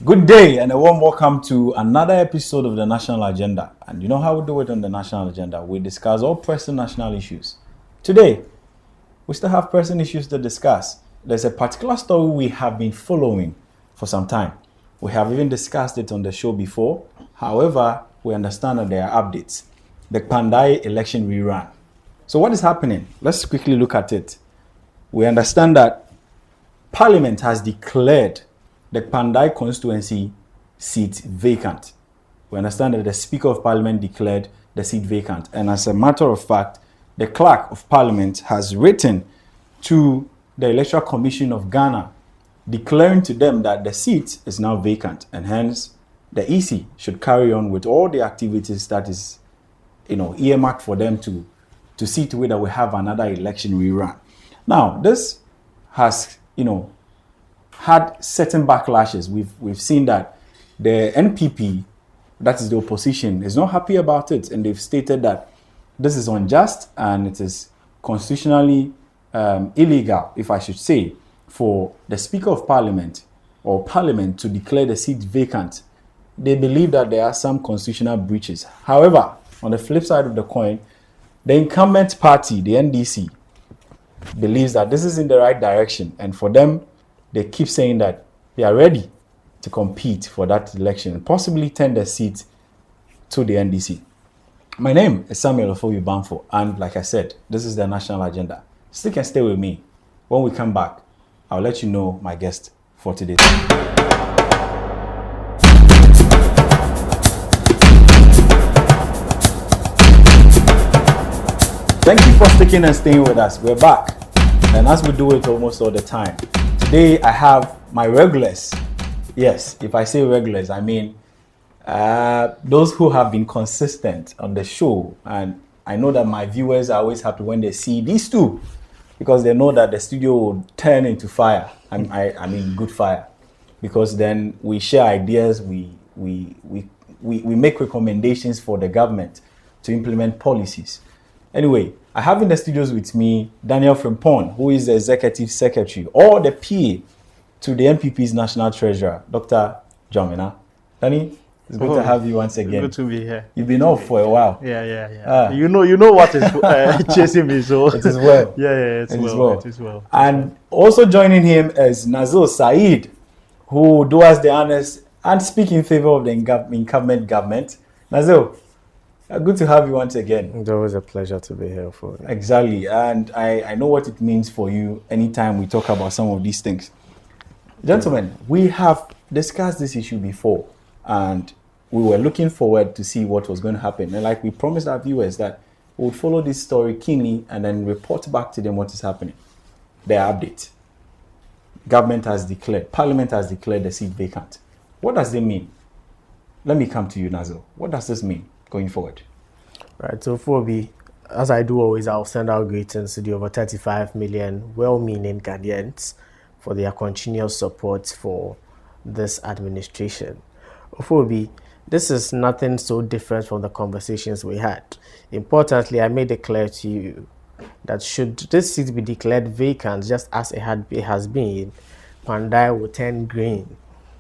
Good day and a warm welcome to another episode of the National Agenda. And you know how we do it on the National Agenda? We discuss all pressing national issues. Today, we still have pressing issues to discuss. There's a particular story we have been following for some time. We have even discussed it on the show before. However, we understand that there are updates. The Kpandai election rerun. So what is happening? Let's quickly look at it. We understand that Parliament has declared the Kpandai constituency seat vacant. We understand that the Speaker of Parliament declared the seat vacant. And as a matter of fact, the Clerk of Parliament has written to the Electoral Commission of Ghana, declaring to them that the seat is now vacant, and hence the EC should carry on with all the activities that is, earmarked for them to see to it that we have another election rerun. Now, this has, had certain backlashes. We've seen that the NPP, that is the opposition, is not happy about it, and they've stated that this is unjust and it is constitutionally illegal, if I should say, for the Speaker of Parliament or Parliament to declare the seat vacant. They believe that there are some constitutional breaches. However, on the flip side of the coin, the incumbent party, the NDC, believes that this is in the right direction, and for them, they keep saying that they are ready to compete for that election and possibly turn the seat to the NDC. My name is Samuel Ofoyu Banfo, and like I said, this is the National Agenda. Stick and stay with me. When we come back, I'll let you know my guest for today. Thank you for sticking and staying with us. We're back, and as we do it almost all the time, today I have my regulars. Yes, if I say regulars, I mean those who have been consistent on the show. And I know that my viewers are always happy when they see these two, because they know that the studio will turn into fire. I mean good fire, because then we share ideas, we make recommendations for the government to implement policies. Anyway, I have in the studios with me Daniel Frimpong, who is the Executive Secretary or the PA to the NPP's National Treasurer, Dr. John Mena. Danny, it's good to have you once again. Good to be here. You've been off for a while. Yeah. You know what is chasing me, so it is well. It is well. And also joining him is Nazil Said, who do us the honors and speak in favor of the incumbent government. Nazil, good to have you once again. It's always a pleasure to be here for you. Exactly. And I know what it means for you anytime we talk about some of these things. Gentlemen, we have discussed this issue before, and we were looking forward to see what was going to happen. And like we promised our viewers that we would follow this story keenly and then report back to them what is happening. Their update. Parliament has declared the seat vacant. What does it mean? Let me come to you, Nazil. What does this mean going forward? Right, so for me, as I do always, I'll send out greetings to the over 35 million well-meaning Ghanaians for their continuous support for this administration. For me, this is nothing so different from the conversations we had. Importantly, I made it clear to you that should this seat be declared vacant, just as it has been, Kpandai will turn green.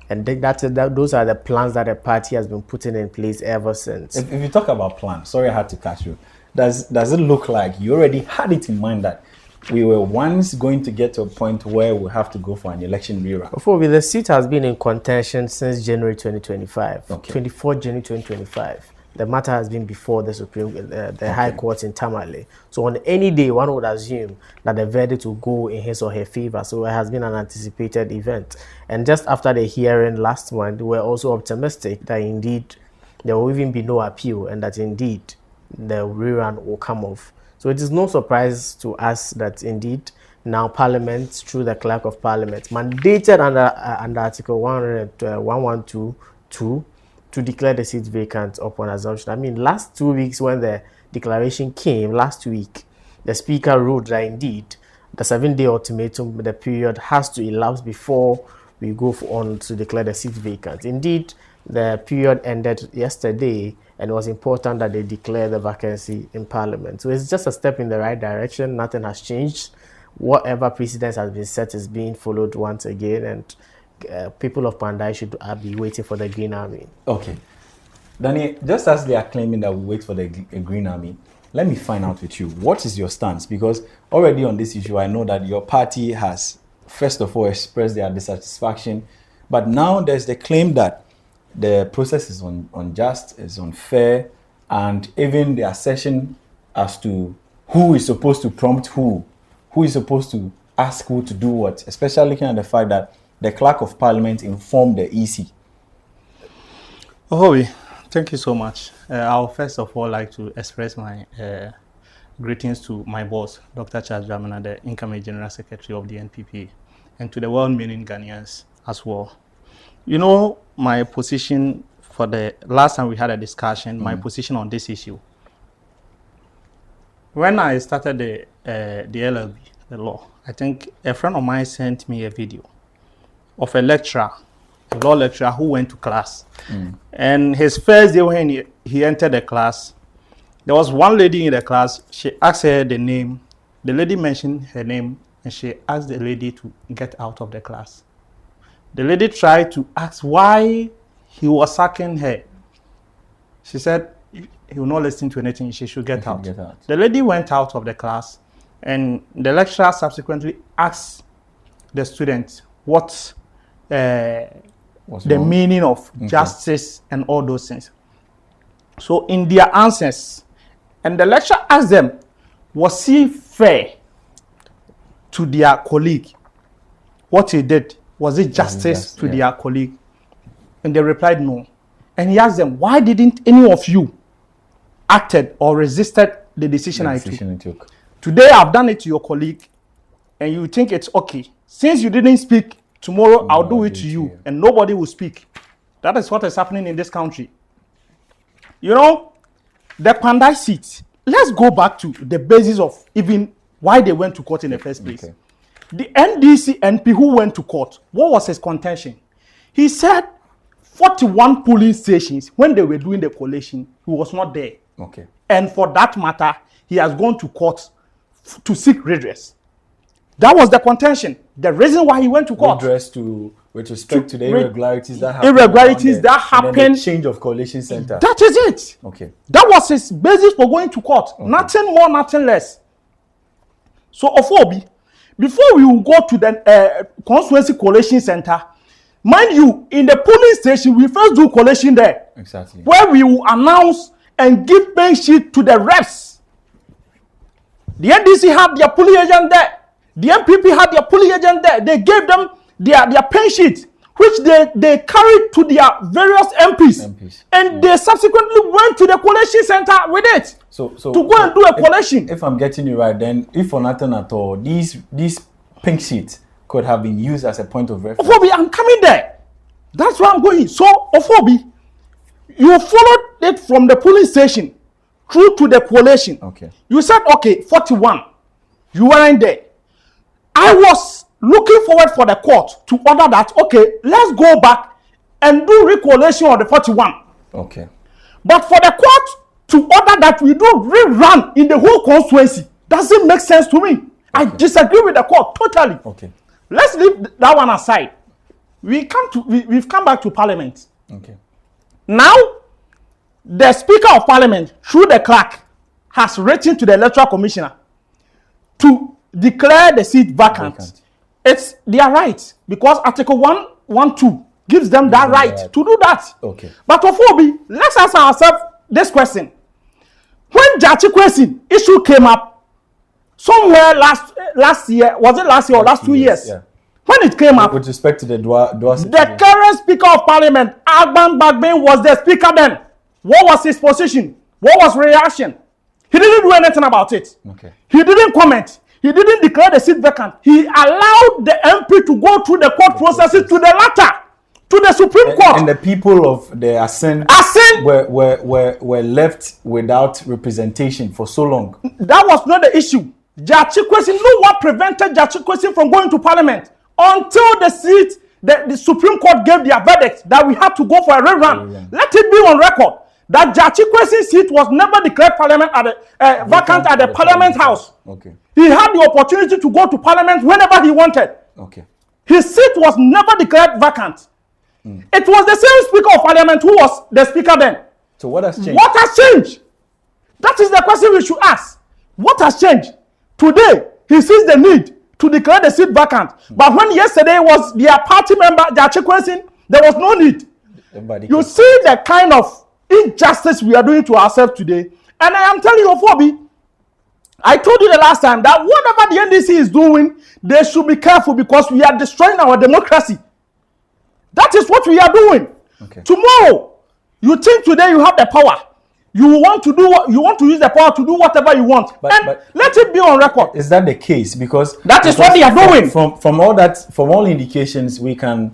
And those are the plans that the party has been putting in place ever since. If you talk about plans, sorry I had to catch you. Does it look like you already had it in mind that we were once going to get to a point where we have to go for an election rerun? Before the seat has been in contention since January 2025, okay. 24 January 2025. The matter has been before the High Court in Tamale. So on any day, one would assume that the verdict will go in his or her favor. So it has been an anticipated event. And just after the hearing last month, we were also optimistic that indeed there will even be no appeal and that indeed the rerun will come off. So it is no surprise to us that indeed now Parliament, through the Clerk of Parliament, mandated under Article 112 to declare the seat vacant upon assumption. I mean, last 2 weeks when the declaration came, last week, the Speaker ruled that indeed the 7-day ultimatum, the period has to elapse before we go on to declare the seat vacant. Indeed, the period ended yesterday, and it was important that they declare the vacancy in Parliament. So it's just a step in the right direction. Nothing has changed. Whatever precedence has been set is being followed once again, and people of Kpandai should be waiting for the Green Army. Okay. Danny, just as they are claiming that we wait for the Green Army, let me find out with you, what is your stance? Because already on this issue, I know that your party has, first of all, expressed their dissatisfaction. But now there's the claim that the process is unjust, is unfair, and even the assertion as to who is supposed to prompt who is supposed to ask who to do what, especially looking at the fact that the clerk of parliament informed the EC. Ohobi, thank you so much. I'll first of all like to express my greetings to my boss, Dr. Charles Dramina, the incoming General Secretary of the NPP, and to the well-meaning Ghanaians as well. You know, my position for the last time we had a discussion, my position on this issue. When I started the LLB, the law, I think a friend of mine sent me a video of a lecturer, a law lecturer who went to class. And his first day when he entered the class, there was one lady in the class. She asked her the name. The lady mentioned her name, and she asked the lady to get out of the class. The lady tried to ask why he was sacking her. She said he will not listen to anything. She should get out. The lady went out of the class, and the lecturer subsequently asked the student what the meaning of justice and all those things. So in their answers, and the lecturer asked them, was he fair to their colleague? What he did, was it justice to their colleague? And they replied no. And he asked them, why didn't any of you acted or resisted the decision I took? Today I've done it to your colleague, and you think it's okay. Since you didn't speak, tomorrow I'll do it to you, and nobody will speak. That is what is happening in this country. You know, the Kpandai seat, let's go back to the basis of even why they went to court in the first place. The NDC NP who went to court, what was his contention? He said 41 polling stations, when they were doing the collation, he was not there. And for that matter, he has gone to court to seek redress. That was the contention. The reason why he went to court. Redress with respect to the irregularities that happened. And the change of collation center. That is it. That was his basis for going to court. Nothing more, nothing less. So, Ofobi, before we will go to the constituency collation center, mind you, in the polling station, we first do collation there. Where we will announce and give pay sheet to the reps. The NDC had their polling agent there. The MPP had their polling agent there. They gave them their pay sheet, which they carried to their various MPs. And they subsequently went to the collation center with it to go and do a collation. If I'm getting you right, then if for nothing at all, these pink sheets could have been used as a point of reference. Ofobi, I'm coming there. That's where I'm going. So, Ofobi, you followed it from the polling station through to the collation. You said, okay, 41. You weren't there. I was looking forward for the court to order that, okay, let's go back and do recollation of the 41. But for the court to order that we do rerun in the whole constituency doesn't make sense to me. I disagree with the court totally. Let's leave that one aside. We've come back to parliament. Now, the Speaker of Parliament, through the clerk, has written to the Electoral Commissioner to declare the seat vacant. It's their right, because Article 112 gives them that right to do that. But Ofobi, let's ask ourselves this question. When Jachi question issue came up, somewhere last year, was it last year or last 2 years? When it came up, with respect to the the current Speaker of Parliament, Agban Bagbin, was the Speaker then. What was his position? What was reaction? He didn't do anything about it. He didn't comment. He didn't declare the seat vacant. He allowed the MP to go through the court processes to the latter, to the Supreme Court. And the people of the assent were left without representation for so long. That was not the issue. Jachikwesi, no one prevented Jachikwesi from going to Parliament until the Supreme Court gave their verdict that we had to go for a rerun. Let it be on record that Jachikwesi's seat was never declared vacant at the Parliament House. He had the opportunity to go to Parliament whenever he wanted. his seat was never declared vacant. It was the same Speaker of Parliament who was the Speaker then. So what has changed? What has changed? That is the question we should ask. What has changed? Today, he sees the need to declare the seat vacant. But when yesterday was their party member, their chairperson, there was no need. You see the kind of injustice we are doing to ourselves today. And I am telling you, Phoebe, I told you the last time that whatever the NDC is doing, they should be careful because we are destroying our democracy. That is what we are doing. Okay. Tomorrow, you think today you have the power. You want to do what you want to use the power to do whatever you want. But let it be on record. Is that the case? Because is what they are doing. From all indications, we can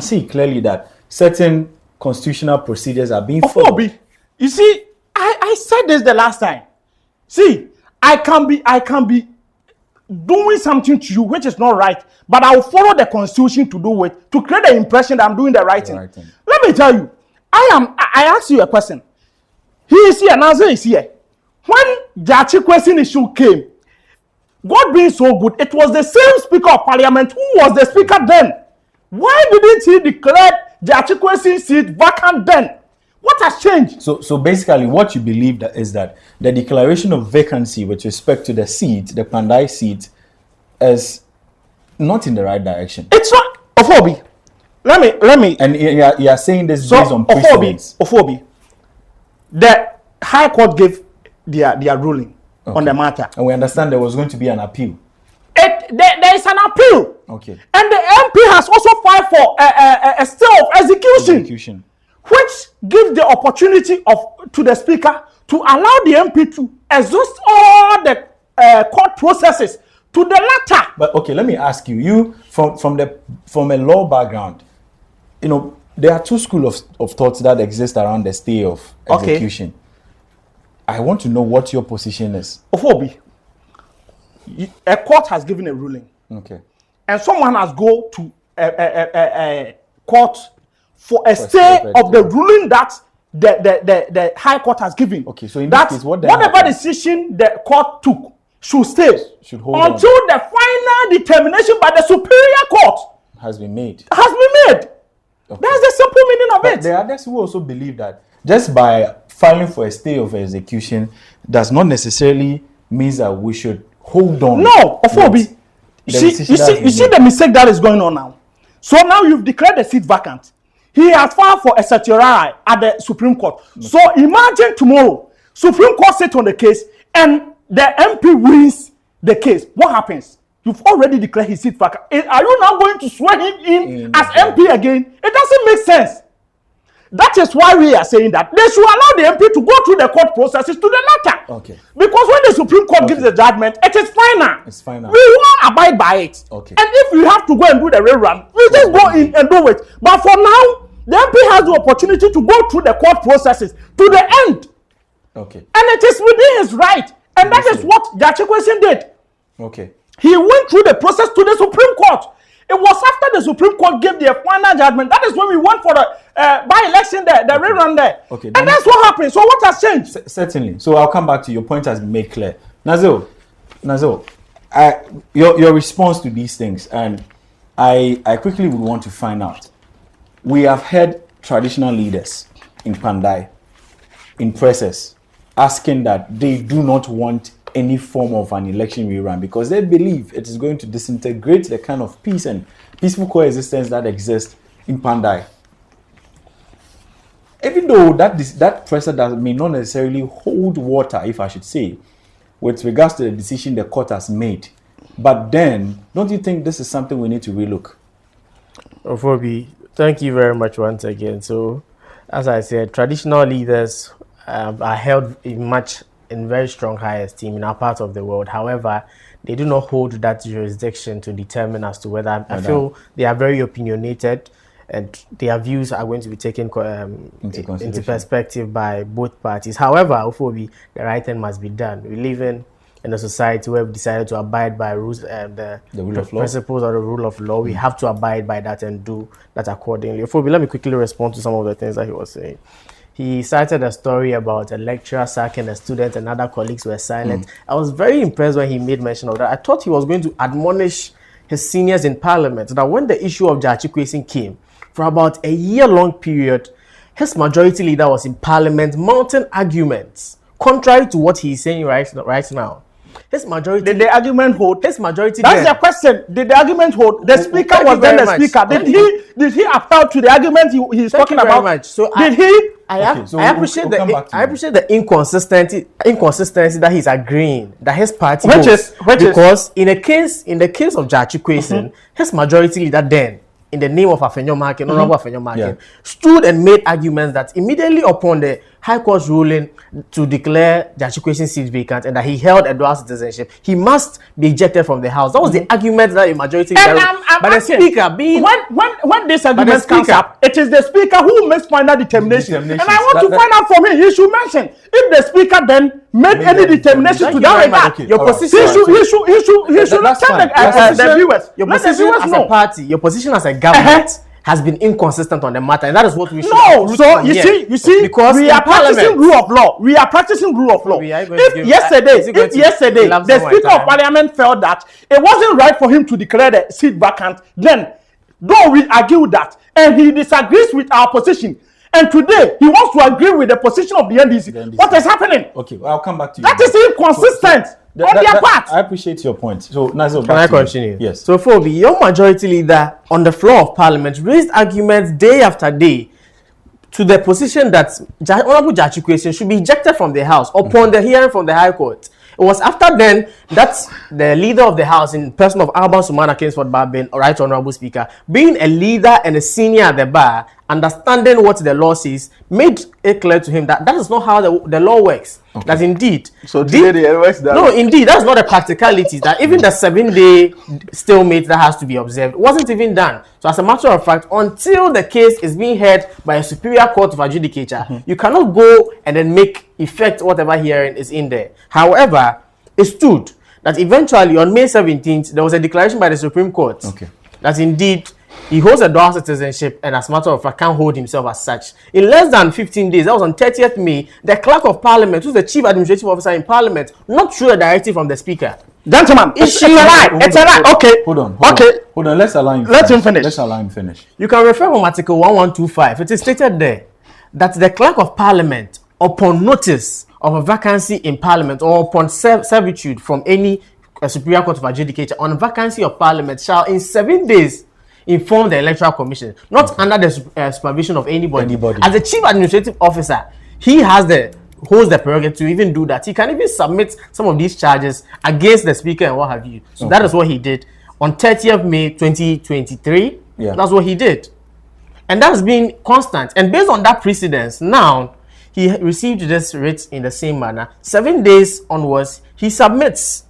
see clearly that certain constitutional procedures are being followed. You see, I said this the last time. See, I can be doing something to you which is not right, but I will follow the constitution to do it, to create the impression that I'm doing the right thing. Let me tell you, I asked you a question. He is here, Nanzo is here. When Jachi question issue came, God being so good, it was the same Speaker of Parliament who was the Speaker then. Why didn't he declare Jachi question seat vacant then? What has changed? So basically, what you believe is that the declaration of vacancy with respect to the seat, the Kpandai seat, is not in the right direction. It's not. Ophobi. Let me. And you are saying this based on precedents. Ophobi. The High Court gave their ruling on the matter. And we understand there was going to be an appeal. There is an appeal. Okay. And the MP has also filed for a stay of execution. Which gives the opportunity to the Speaker to allow the MP to exhaust all the court processes to the latter. But okay, let me ask you. You from a law background, you know, there are two schools of thoughts that exist around the stay of execution. Okay. I want to know what your position is. Ophobi, a court has given a ruling. Okay. And someone has go to a court for a stay of the ruling that the High Court has given. Okay, so in that case, whatever decision the court took should stay until the final determination by the Superior Court has been made. Okay. That's the simple meaning of it. There are others who also believe that just by filing for a stay of execution does not necessarily mean that we should hold on. No, Ophobi. You see the mistake that is going on now. So now you've declared the seat vacant. He has filed for a certiorari at the Supreme Court. Okay. So imagine tomorrow, Supreme Court sits on the case and the MP wins the case. What happens? You've already declared his seat vacant. Are you now going to swear him in as MP again? It doesn't make sense. That is why we are saying that they should allow the MP to go through the court processes to the latter. Okay. Because when the Supreme Court gives the judgment, it is final. It's final. We won't abide by it. Okay. And if we have to go and do the rerun, we just go in and do it. But for now, the MP has the opportunity to go through the court processes to the end. Okay. And it is within his right. And that is what Jachi Kwesi did. Okay. He went through the process to the Supreme Court. It was after the Supreme Court gave their final judgment. That is when we went for the by-election there, the rerun there. Okay. And that's what happened. So what has changed? Certainly. So I'll come back to your point has been made clear. Nazil, your response to these things, and I quickly would want to find out. We have heard traditional leaders in Kpandai, in presses, asking that they do not want any form of an election rerun because they believe it is going to disintegrate the kind of peace and peaceful coexistence that exists in Kpandai. Even though that pressure may not necessarily hold water, if I should say, with regards to the decision the court has made, but then, don't you think this is something we need to relook? Ophobi, thank you very much once again. So, as I said, traditional leaders are held in very strong high esteem in our part of the world. However, they do not hold that jurisdiction to determine as to whether I feel they are very opinionated and their views are going to be taken into perspective by both parties. However, Ophobi, the right thing must be done. We live in a society where we decided to abide by rules and the principles of the rule of law. We have to abide by that and do that accordingly. Ophobi, let me quickly respond to some of the things that he was saying. He cited a story about a lecturer sacking a student and other colleagues were silent. I was very impressed when he made mention of that. I thought he was going to admonish his seniors in Parliament that when the issue of Jachikwesin came, for about a year-long period, his majority leader was in Parliament mounting arguments contrary to what he's saying right now. His majority. Did the argument hold? His majority. That's the question. Did the argument hold? The speaker was then the speaker. Did he appeal to the argument he's talking about? Much. So did he? I appreciate the inconsistency that he's agreeing that his party because in the case of Jachikwesin, his majority leader then, in the name of Afenyo Market, Honorable Afenyo Market, stood and made arguments that immediately upon the High Court's ruling to declare Jachikwesin seat vacant and that he held a dual citizenship, he must be ejected from the House. That was the argument that the majority leader. But the speaker being when this argument comes up, it is the speaker who makes final determination. And I want to find out from him. He should mention if the speaker then made any determination to that regard. Your position. He should not tell the viewers. Your position as a party, your position as a government has been inconsistent on the matter, and that is what we should. No, so you see, because we are practicing rule of law. We are practicing rule of law. If yesterday, the Speaker of Parliament felt that it wasn't right for him to declare the seat vacant, then though we argue that, and he disagrees with our position, and today he wants to agree with the position of the NDC. What is happening? Okay, well, I'll come back to you. That is inconsistent. On their part. I appreciate your point. So, Nazo, can I continue? Yes. So, Phoebe, your majority leader on the floor of Parliament raised arguments day after day to the position that Honorable Jachikwesin should be ejected from the House upon the hearing from the High Court. It was after then that the leader of the House, in person of Alban Sumana Kingsford Barbin, Right Honorable Speaker, being a leader and a senior at the bar, understanding what the law says, made it clear to him that that is not how the law works. Okay. That indeed. So today it works that. No, indeed, that's not a practicality. That even the 7-day stalemate that has to be observed wasn't even done. So as a matter of fact, until the case is being heard by a superior court of adjudicature, you cannot go and then make effect whatever hearing is in there. However, it stood that eventually on May 17th, there was a declaration by the Supreme Court that indeed he holds a dual citizenship and as a matter of fact can't hold himself as such. In less than 15 days, that was on 30th May, the Clerk of Parliament, who's the Chief Administrative Officer in Parliament, not through a directive from the Speaker. Gentlemen, it's a lie. It's a lie. Okay. Hold on. Let's allow him. Let him finish. Let's allow him finish. You can refer from Article 1125. It is stated there that the Clerk of Parliament, upon notice of a vacancy in Parliament or upon servitude from any Superior Court of Adjudicature on vacancy of Parliament, shall in 7 days inform the Electoral Commission, not under the supervision of anybody. As the Chief Administrative Officer, he holds the prerogative to even do that. He can even submit some of these charges against the Speaker and what have you. So that is what he did on 30th May 2023. That's what he did. And that has been constant. And based on that precedence, now he received this writ in the same manner. 7 days onwards, he submits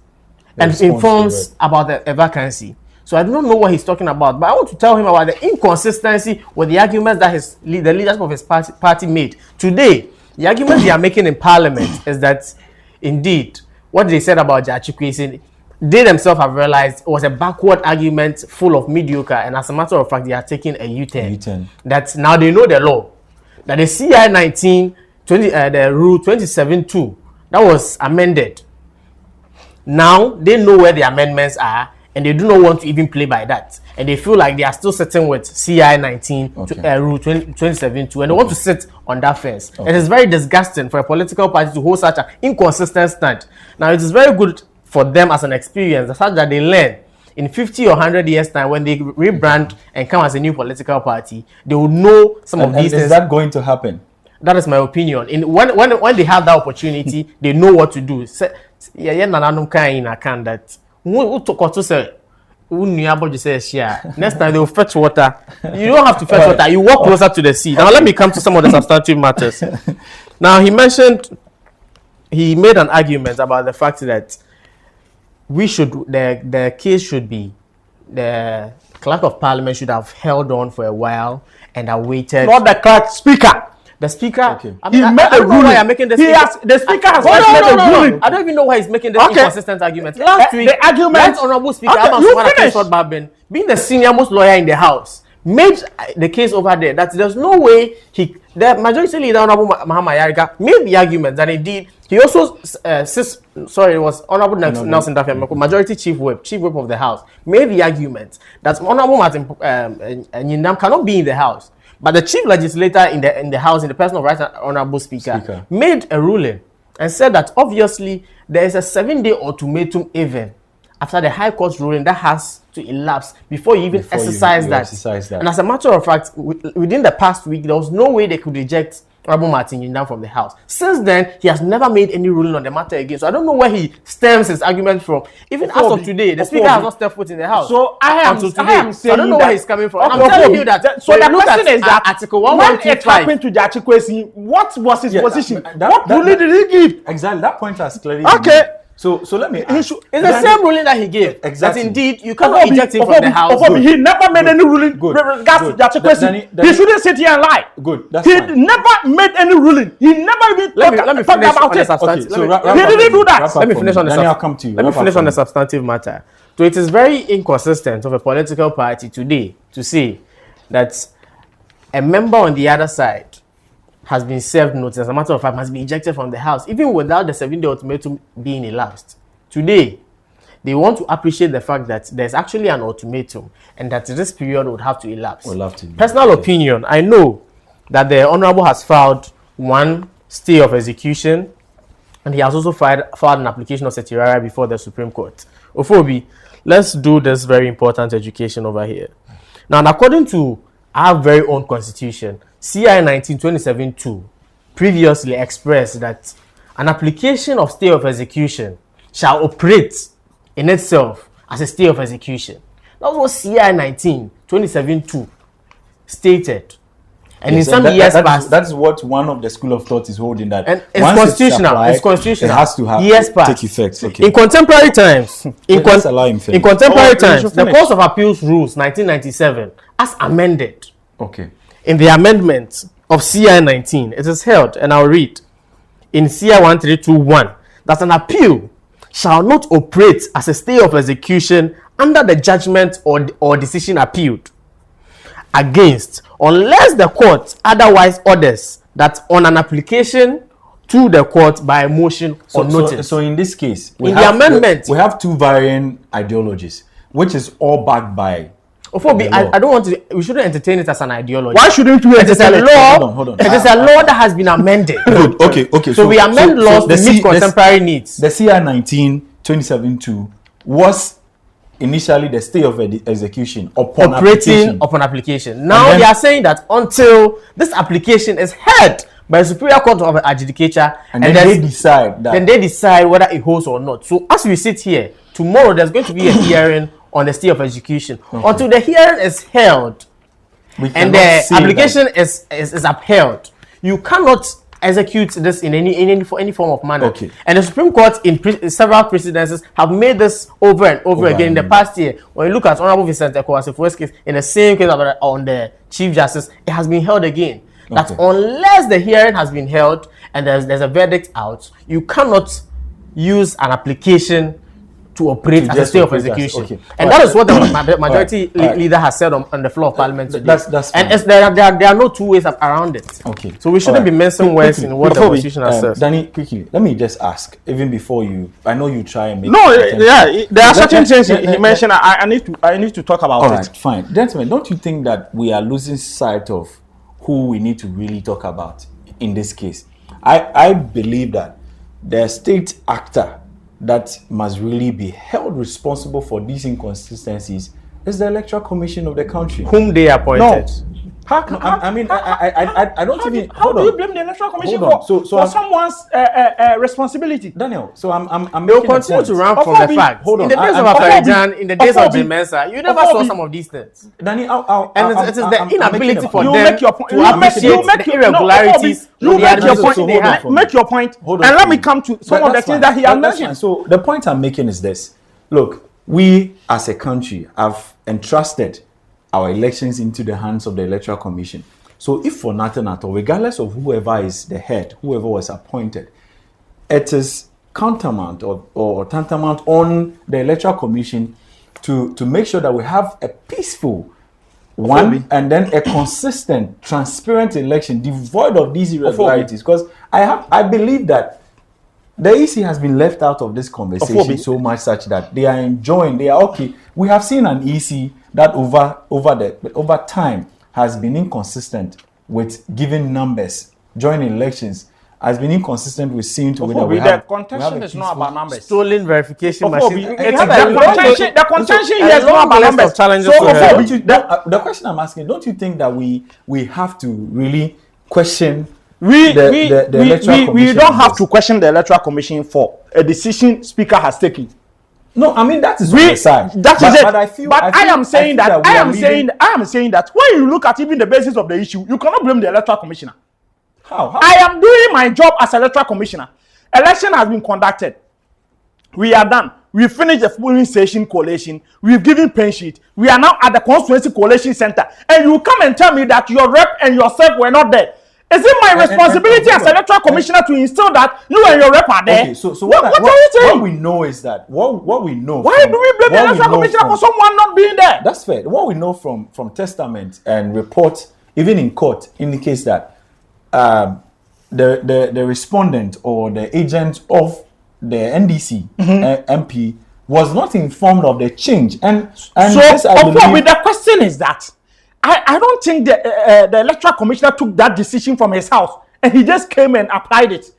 and informs about a vacancy. So I do not know what he's talking about, but I want to tell him about the inconsistency with the arguments that the leadership of his party made. Today, the argument they are making in Parliament is that, indeed, what they said about Jachikwesin, they themselves have realized it was a backward argument full of mediocre, and as a matter of fact, they are taking a U-turn. That now they know the law. That the CI 19, the Rule 27.2, that was amended. Now, they know where the amendments are, and they do not want to even play by that. And they feel like they are still sitting with CI 19, Rule 27.2, and they want to sit on that fence. It is very disgusting for a political party to hold such an inconsistent stand. Now, it is very good for them as an experience, such that they learn in 50 or 100 years' time when they rebrand and come as a new political party, they will know some of these things. Is that going to happen? That is my opinion. When they have that opportunity, they know what to do. Next time they will fetch water. You don't have to fetch water. You walk closer to the sea. Now let me come to some of the substantive matters. Now he made an argument about the fact that the case should be, the Clerk of Parliament should have held on for a while and awaited. Not the Clerk, Speaker. The Speaker, he made a ruling. The Speaker has made a ruling. I don't even know why he's making this inconsistent argument. Last week, the argument, Honorable Speaker, being the senior most lawyer in the House, made the case over there that there's no way the majority leader Honorable Mahama Yarika made the argument that indeed he also it was Honorable Nelson Dafiameko, majority chief whip of the House, made the argument that Honorable Martin Nyindam cannot be in the House, but the chief legislator in the House, in the person of Right Honorable Speaker, made a ruling and said that obviously there is a 7-day ultimatum even after the High Court ruling that has to elapse before you even exercise that. And as a matter of fact, within the past week, there was no way they could reject Honorable Martin Nyindam from the House. Since then, he has never made any ruling on the matter again. So I don't know where he stems his argument from. Even as of today, the Speaker has not stepped foot in the House. So I am saying so I don't know where he's coming from. Okay, I'm telling you that. So the question is that Article when it 1125. happened to the Achikwesi, what was his position? What ruling did he give? Exactly, that point has clearly Okay. been made. So let me ask. It's the same ruling that he gave. Exactly. That indeed you cannot eject him from the House. He never made any ruling regards to the Achikwesi. He shouldn't sit here and lie. Good. That's He fine. never made any ruling. He never even Let me talked finish about on the it. substantive. Okay, so He didn't do that. Let me finish on the Then I'll come to you. Let me finish on the substantive matter. So it is very inconsistent of a political party today to say that a member on the other side has been served notice, as a matter of fact, has been ejected from the House, even without the 7-day ultimatum being elapsed. Today, they want to appreciate the fact that there's actually an ultimatum and that this period would have to elapse. Personal opinion, I know that the Honorable has filed one stay of execution and he has also filed an application of certiorari before the Supreme Court. Ofobi, let's do this very important education over here. Now, according to our very own constitution, CI 19-27-2 previously expressed that an application of stay of execution shall operate in itself as a stay of execution. That's what CI 19-27-2 stated. And Yes, in some years past, that's what one of the school of thought is holding, that and it's once constitutional. applied, It's constitutional. It has to have years past. take effect. Okay. In contemporary times, Let's allow him finish. in contemporary Oh, you times, should the finish. Court of Appeals Rules 1997, as amended Okay. in the amendment of CI 19, it is held, and I'll read in CI 1321 that an appeal shall not operate as a stay of execution under the judgment or decision appealed against, unless the court otherwise orders that on an application to the court by motion or notice. So in this case, In the amendment- we have two varying ideologies, which is all backed by. Ofobi, the law. I don't want to. We shouldn't entertain it as an ideology. Why shouldn't we It is a entertain it? law. Hold on. It is a law that has been amended. Good. Okay. So we amend laws to meet contemporary needs. The CI 19-27-2 was initially the stay of execution upon Operating application. upon application. Now then- they are saying that until this application is heard by the Superior Court of Adjudicature, and then they decide that. then they decide whether it holds or not. So as we sit here, tomorrow there's going to be a hearing on the stay of execution. Until the hearing is held we and cannot the say application is upheld, you cannot execute this in any form of manner. Okay. And the Supreme Court in several precedences have made this over and over again in the past year. When you look at Honorable Vincent Ekwasefu's case, in the same case on the Chief Justice, it has been held again. That unless the hearing has been held and there's a verdict out, you cannot use an application to operate as a stay of execution. And that is what the majority leader has said on the floor of Parliament today. That's and fine. there are no two ways around it. Okay. So we shouldn't be messing words in what the Before we- Constitution has said. Danny, quickly, let me just ask, even before you, I know you try and make. No, yeah, there are certain things he let- mentioned. I need to talk about All it. right, fine. Gentlemen, don't you think that we are losing sight of who we need to really talk about in this case? I believe that the state actor that must really be held responsible for these inconsistencies is the Electoral Commission of the country. Whom they appointed. How don't even. How hold do on. you blame the Electoral Commission Hold on. for I'm- someone's responsibility? Daniel, so I'm They'll making a continue point. to run from Ofobi, the fact. hold on. In the days of I'm- Afarijan, in the days of Ofobi, Jim Mensah, you never saw Ofobi. some of these things. Danny, And it is the inability for You them make your point. to You make appreciate the your irregularities you in the make your administration point. they have. Make your point, Hold on and for let me me. come to some of the That's things fine. that he has That's fine. mentioned. So the point I'm making is this: look, we as a country have entrusted our elections into the hands of the Electoral Commission. So if for nothing at all, regardless of whoever is the head, whoever was appointed, it is countermount or tantamount on the Electoral Commission to make sure that we have a peaceful One, and then a consistent, transparent election devoid of these irregularities. Because I believe that the EC has been left out of this conversation so much such that they are enjoying, they are okay. We have seen an EC that over time has been inconsistent with giving numbers during elections, has been inconsistent with seeing to whether the contention is not about numbers. Stolen verification machine. The contention here is not about numbers. So the question I'm asking, don't you think that we have to really question the electoral commission? We don't have to question the electoral commission for a decision speaker has taken. No, I mean that is the side. That is it. But I am saying that when you look at even the basis of the issue, you cannot blame the electoral commissioner. How? I am doing my job as electoral commissioner. Election has been conducted. We are done. We finished the polling station collation. We've given pen sheet. We are now at the constituency collation center. And you come and tell me that your rep and yourself were not there. Is it my responsibility as electoral commissioner to instill that you and your rep are there? Okay, so what are you saying? What we know is that what we know. Why do we blame the electoral commissioner for someone not being there? That's fair. What we know from testament and report, even in court, indicates that the respondent or the agent of the NDC MP was not informed of the change. And so the question is that I don't think the electoral commissioner took that decision from his house and he just came and applied it.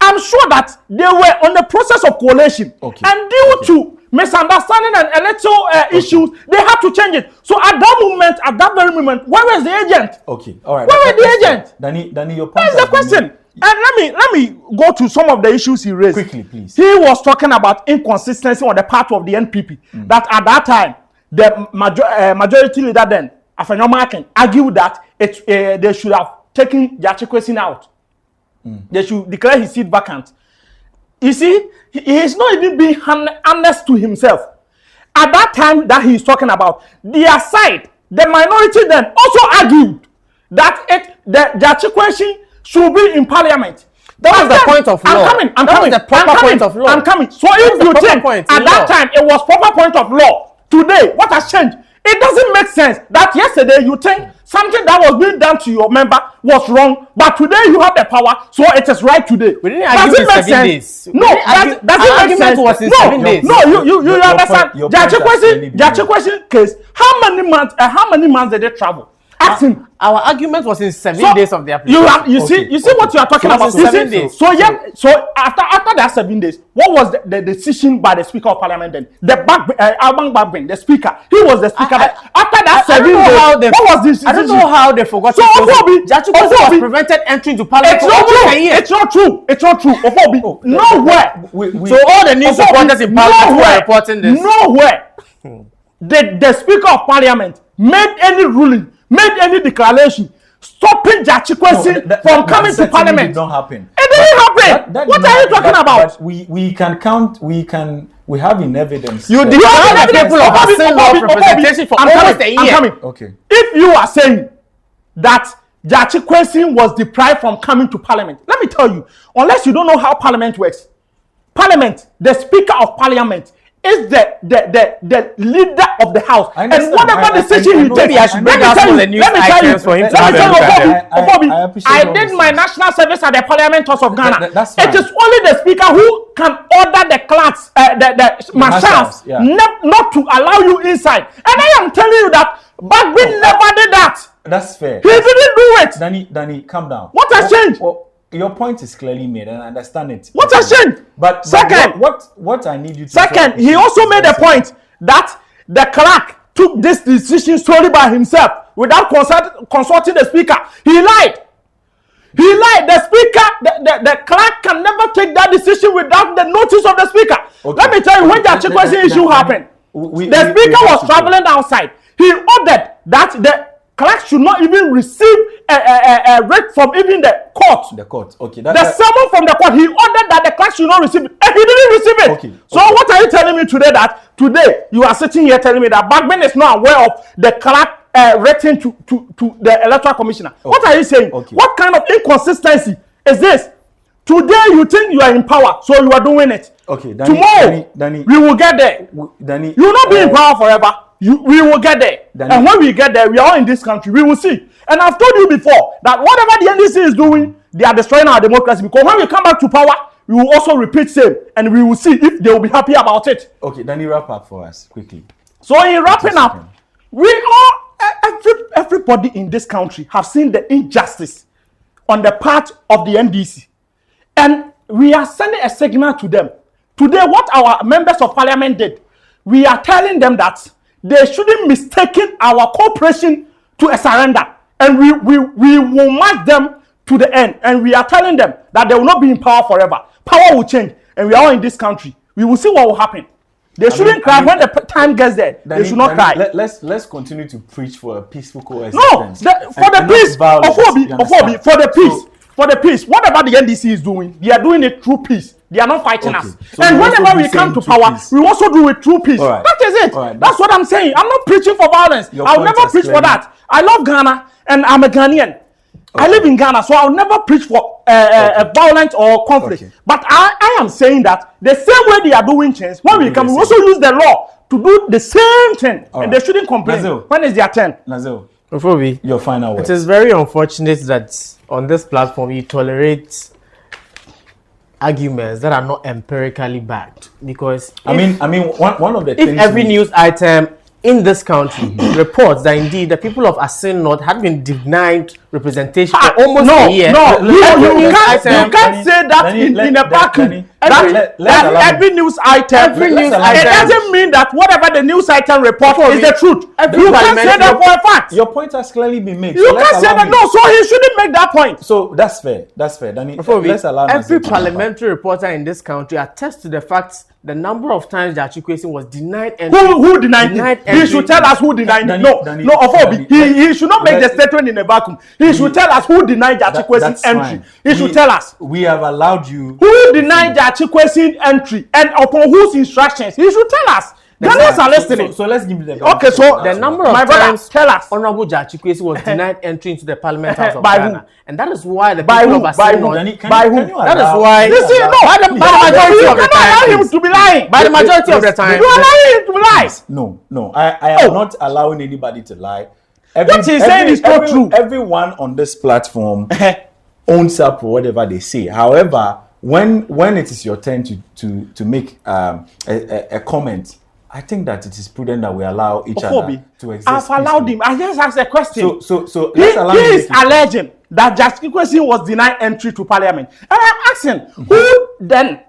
I'm sure that they were on the process of collation, and due to misunderstanding and electoral issues, they had to change it. So at that very moment, where was the agent? Okay, all right. Where was the agent? Danny, your point. That's the question. And let me go to some of the issues he raised. Quickly, please. He was talking about inconsistency on the part of the NPP. That at that time, the majority leader then, Afenyomakin, argued that they should have taken Jachikwesin out. They should declare his seat vacant. You see, he is not even being honest to himself. At that time that he is talking about, their side, the minority then also argued that the Jachikwesin should be in parliament. That was the point of law. I'm coming. The proper point of law. I'm coming. So if you think at that time it was proper point of law, today what has changed? It doesn't make sense that yesterday you think something that was being done to your member was wrong, but today you have the power, so it is right today. We didn't argue in 7 days. No, doesn't make sense. Was in 7 days. No, you understand? Jachikwesin case. How many months did they travel? Ask him. Our argument was in 7 days of the application. You see what you are talking about. 7 days. So after that 7 days, what was the decision by the Speaker of Parliament then? Alban Bagbin, the Speaker, he was the Speaker. After that 7 days, what was this? I don't know how they forgot. So Jachikwesin was prevented entering to Parliament. It's not true. Ofobi, nowhere. So all the news reporters in Parliament who are reporting this. Nowhere. The Speaker of Parliament made any ruling, made any declaration stopping Jachikwesin from coming to Parliament. Did not happen. It didn't happen. What are you talking about? But we can count. We have in evidence. You declare the people of Assembly law representation for almost a year. I'm coming. Okay. If you are saying that Jachikwesin was deprived from coming to Parliament, let me tell you, unless you don't know how Parliament works, Parliament, the Speaker of Parliament, is the leader of the house, and whatever decision he takes, let me tell you, I did my national service at the Parliament House of Ghana. It is only the Speaker who can order the clerks, the marshals, not to allow you inside. And I am telling you that Bagbin never did that. That's fair. He didn't do it. Danny, calm down. What has changed? Your point is clearly made, and I understand it. What has changed? But second, what I need you to second, he also made a point that the clerk took this decision solely by himself without consulting the Speaker. He lied. The Speaker, the clerk can never take that decision without the notice of the Speaker. Okay. Let me tell you, when the Jachikwesin issue happened, the Speaker was traveling outside. He ordered that the clerk should not even receive a rate from even the court. The court, okay. The summon from the court, he ordered that the clerk should not receive it, and he didn't receive it. Okay. So what are you telling me today that today you are sitting here telling me that Bagbin is not aware of the clerk rating to the electoral commissioner? Okay. What are you saying? Okay. What kind of inconsistency is this? Today you think you are in power, so you are doing it. Okay. Danny, tomorrow, Danny, we will get there. Danny, you will not be in power forever. we will get there. And when we get there, we are all in this country. We will see. And I've told you before that whatever the NDC is doing, they are destroying our democracy. Because when we come back to power, we will also repeat same, and we will see if they will be happy about it. Okay, then you wrap up for us quickly. So in wrapping up, we all, everybody in this country have seen the injustice on the part of the NDC, and we are sending a signal to them. Today, what our members of parliament did, we are telling them that they shouldn't mistake our cooperation to a surrender, and we will march them to the end, and we are telling them that they will not be in power forever. Power will change, and we are all in this country. We will see what will happen. They shouldn't cry when the time gets there. They should not cry. Let's continue to preach for a peaceful coexistence. No, for the peace, for the peace. Whatever the NDC is doing, they are doing it through peace. They are not fighting us. So and whenever we come to power, we also do it through peace. Right. That is it. Right. That's what I'm saying. I'm not preaching for violence. I'll never preach for that. I love Ghana, and I'm a Ghanaian. I live in Ghana, so I'll never preach for violence or conflict. But I am saying that the same way they are doing things, when we come, we also use the law to do the same thing. And they shouldn't complain. Nazil. When is their turn? Nazil, your final word. It is very unfortunate that on this platform you tolerate arguments that are not empirically backed. Because I mean, one of the if things every news item in this country reports that indeed the people of Asin North had been denied representation for almost a year. You can't say that in a vacuum. Every news item, it doesn't mean that whatever the news item report is the truth. You can't say that for a fact. Your point has clearly been made. You can't say that. No, so he shouldn't make that point. So that's fair. Danny, let's allow every parliamentary reporter in this country attests to the fact the number of times that Chukwueze was denied entry. Who denied it? He should tell us who denied it. No, Ofobi. He should not make the statement in a vacuum. He should tell us who denied Chikwe's entry. He should tell us. We have allowed you. Who denied Chikwe's entry and upon whose instructions? He should tell us. Ghanaians are listening. So let's give them. Okay, so the number of times tell us Honorable Chikwe's was denied entry into the Parliament House of Ghana, and that is why the people of Asin by who? That is why. Listen, no. By the majority of the time, you allow him to be lying. By the majority of the time, you allow him to lie. No. I am not allowing anybody to lie. What he's saying is not true. Everyone on this platform owns up for whatever they say. However, when it is your turn to make a comment, I think that it is prudent that we allow each other to exist. I've allowed him. I just asked a question. So he is alleging that Justice Kwesi was denied entry to Parliament, and I'm asking who then.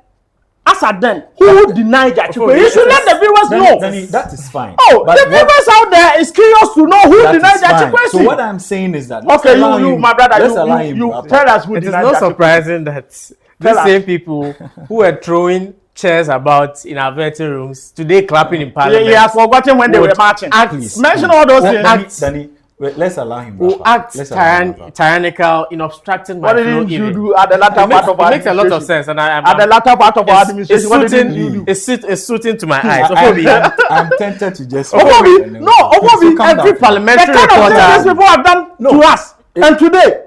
Who denied Justice Kwesi? You should let the viewers know. That is fine. Oh, but the viewers out there is curious to know who denied Justice Kwesi. So what I'm saying is that okay, you, my brother, you tell us who denied. It is not surprising that the same people who were throwing chairs about in our waiting rooms today clapping in Parliament. He has forgotten when they were marching. Mention all those things. Let's allow him. Who act tyrannical in obstructing my flow. What did you do at the latter part of our administration? It makes a lot of sense, and at the latter part of our administration, what did you do? It's suiting to my eyes. I'm tempted to just. Ofobi, every parliamentary reporter. These people have done to us, and today,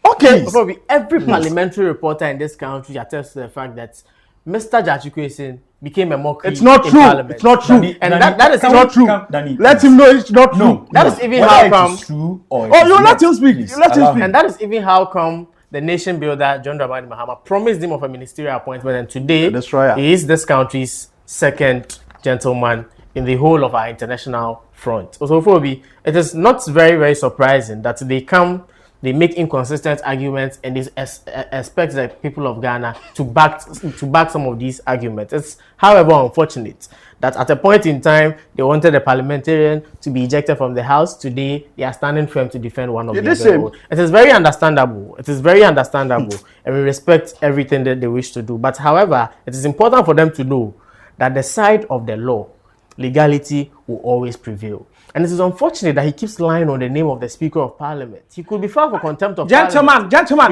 okay. Ofobi, every parliamentary reporter in this country attests to the fact that Mr. Jachikwesin became a mockery. It's not true. It's not true. That is not true. Let him know it's not true. That is even how come. You let him speak. Let him speak. And that is even how come the nation builder John Dramani Mahama promised him of a ministerial appointment, and today he is this country's second gentleman in the whole of our international front. So, Fobi, it is not very, very surprising that they make inconsistent arguments, and they expect the people of Ghana to back some of these arguments. It's, however, unfortunate that at a point in time they wanted a parliamentarian to be ejected from the house. Today they are standing firm to defend one of their. It is very understandable. And we respect everything that they wish to do. But however, it is important for them to know that the side of the law, legality, will always prevail. And it is unfortunate that he keeps lying on the name of the Speaker of Parliament. He could be filed for contempt of Parliament. Gentlemen.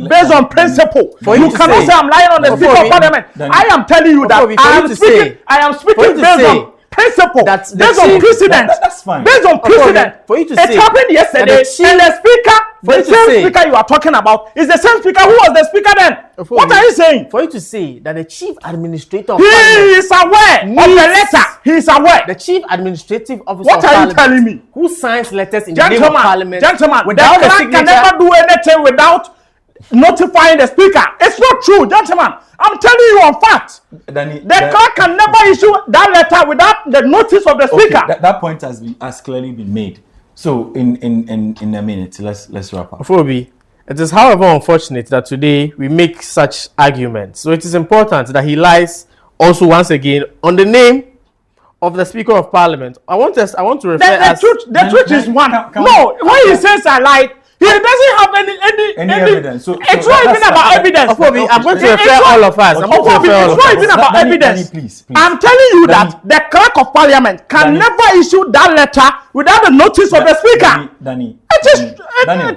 Based on principle, you cannot say I'm lying on the Speaker of Parliament. I am telling you that I am speaking principle. That's the based on chief- precedent. That's fine. Based on precedent. For you to it say happened yesterday, that the chief- and the speaker, For you the to same say- speaker you are talking about, is the same speaker who was the speaker then. What are you saying? For you to say that the chief administrator of He parliament, is aware of the Needs- letter. He is aware. the chief administrative officer What of are you parliament, telling me? who signs letters in the name of Gentlemen, parliament, gentlemen, without the the clerk signature. can never do anything without notifying the speaker. It's not true, gentlemen. I'm telling you on fact. Danny, The clerk can never issue that letter without the notice of the okay, speaker. that point has clearly been made. So in a minute, let's wrap up. Phoebe, it is however unfortunate that today we make such arguments. So it is important that he lies also once again on the name of the Speaker of Parliament. I want to refer as The truth is one. can No, we- when he says I lied, he doesn't have any evidence. So it's not even about evidence. Phoebe, I'm going to It's refer not- all of us. I'm going to Phoebe, refer all it's of not us. even about Danny, evidence. Danny, please. I'm telling you Danny. that the clerk of parliament can Danny. never issue that letter without the notice of the speaker. Danny, It is- Daniel,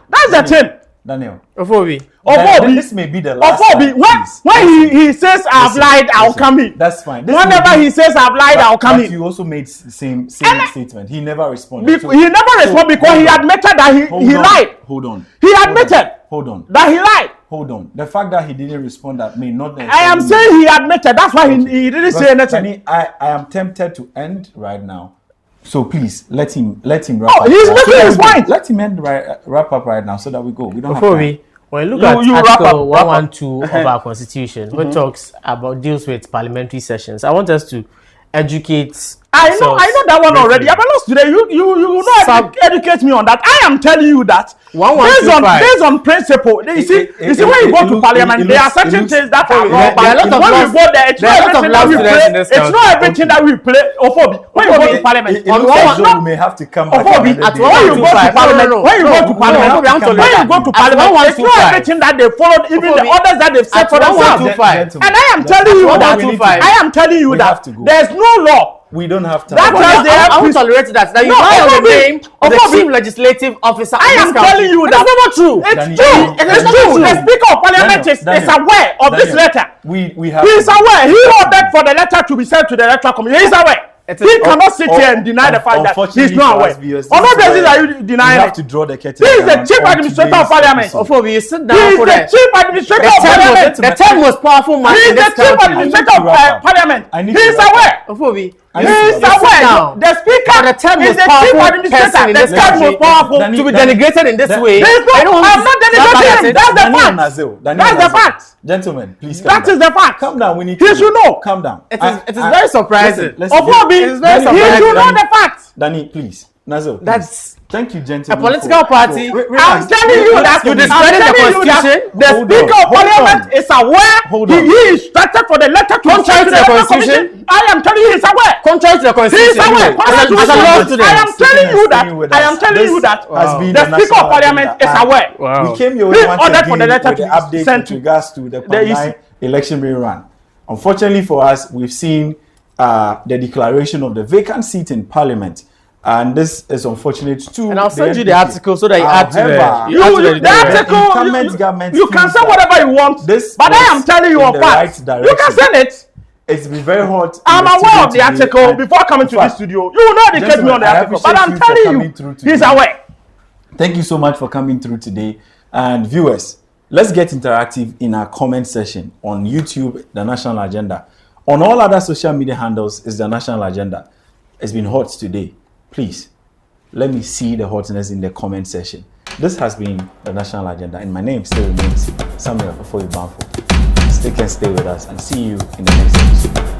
that's the thing. Daniel. Phoebe, Ofobi, This may be the last Ofobi, time, when please. he says I've lied, I'll come in. That's fine. This Whenever may be- he says I've lied, I'll come but in. you also made same And I- statement. He never responded. So- He never responded because he hold on. admitted that Hold he on. lied. Hold on. He admitted Hold on. that he lied. Hold on. The fact that he didn't respond that may not. I am saying he admitted. That's why he didn't say anything. Danny, I am tempted to end right now. So please let him wrap Oh, up. he's So making that his we go. point. Let him wrap up right now so that we go. We don't have time. Phoebe, when you look You at wrap Article up, wrap up. 112 of our Constitution, which talks about deals with parliamentary sessions, I want us to educate. I know that one briefly. already. I'm lost today. You will not Sub- educate me on that. I am telling you that 1125. based on principle. You see when you go to parliament, there are certain things that are wrong. there are a lot of When laws- we go there, it's there are not a lot of everything that we laws students in play. this It's country. not everything that we play. Ofobi, when you go to parliament, It on looks one as though we may have to come back. Ofobi, another at day. one when you go to 125. parliament, No, when you go to no, parliament, no, when I'm told you go to at parliament, it's not 1125. everything that they followed, even the Ofobi, others that they've set at for themselves. 1125. And I am telling you that 1125. I am telling you We that have to go. there's no law. We don't have time. That tells the I won't MPs. tolerate that. That you No, lie on the Ofobi, name of the Ofobi. chief legislative officer. I am telling you that That's not true. It's Danny, true. Danny, It is Danny, true. The Danny. Speaker of Parliament is Daniel, aware of this Daniel, letter. We have. He is to go. aware. He ordered for the letter to be sent to the electoral committee. He is aware. He cannot sit here and deny the fact that he's not aware. On what basis are you We denying have it? to draw the curtain. He is the down chief on administrator today's of Parliament. episode. Ofobi, you sit He down is for the that. chief administrator of Parliament. The 10 most powerful man He in is the this chief country. administrator of I need to wrap up. Parliament. I He need to is wrap up. aware. Ofobi, I He need to is wrap up. sit aware. down. The speaker For the 10 is most the chief powerful administrator. person in The this 10 country. most powerful. Danny, to be Danny, delegated in this Danny, way. There is no- I don't want I'm to not slap delegating back at him. it. That's the Daniel fact. Nazil, Daniel That's the Nazil. fact. Gentlemen, please calm That down. is the fact. Calm down. We need He to should know. Calm down. It is very surprising. Listen, Ofobi, It is very he surprising. should know the facts. Danny, please. Nazil, please. That's Thank you, a gentlemen. political party. I'm telling you that You discredit the Constitution. the Hold Speaker on, of Parliament hold on. is aware. Hold He on. instructed for the letter to Contrary send to the Electoral Constitution. Commission. I am telling you, he's aware. Contrary to the He is Constitution. aware. As a law student. I am telling you that. Staying with I us. am telling you This that. has been The the Speaker national of Parliament agenda. is aware. Wow. We came your He way once ordered again for the letter with to the be update sent with to regards to the the Kpandai EC. election rerun. Unfortunately for us, we've seen the declaration of the vacant seat in Parliament. And this is unfortunate too. And I'll send you the article so that you add to However, the. You, add to the the article, incumbent government you can feels say that whatever you want, this but I was am telling you in on the facts. right You can direction. send it. It's been very hot. I'm aware of the today, article and before coming to in this fact, studio. You will not educate me gentlemen, on the I article, but appreciate I'm you for telling coming you, through today. he's aware. Thank you so much for coming through today. And viewers, let's get interactive in our comment section on YouTube, The National Agenda. On all other social media handles is The National Agenda. It's been hot today. Please, let me see the hotness in the comment section. This has been The National Agenda, and my name still remains Samuel Ofoyi Banfo. Stay with us and see you in the next episode.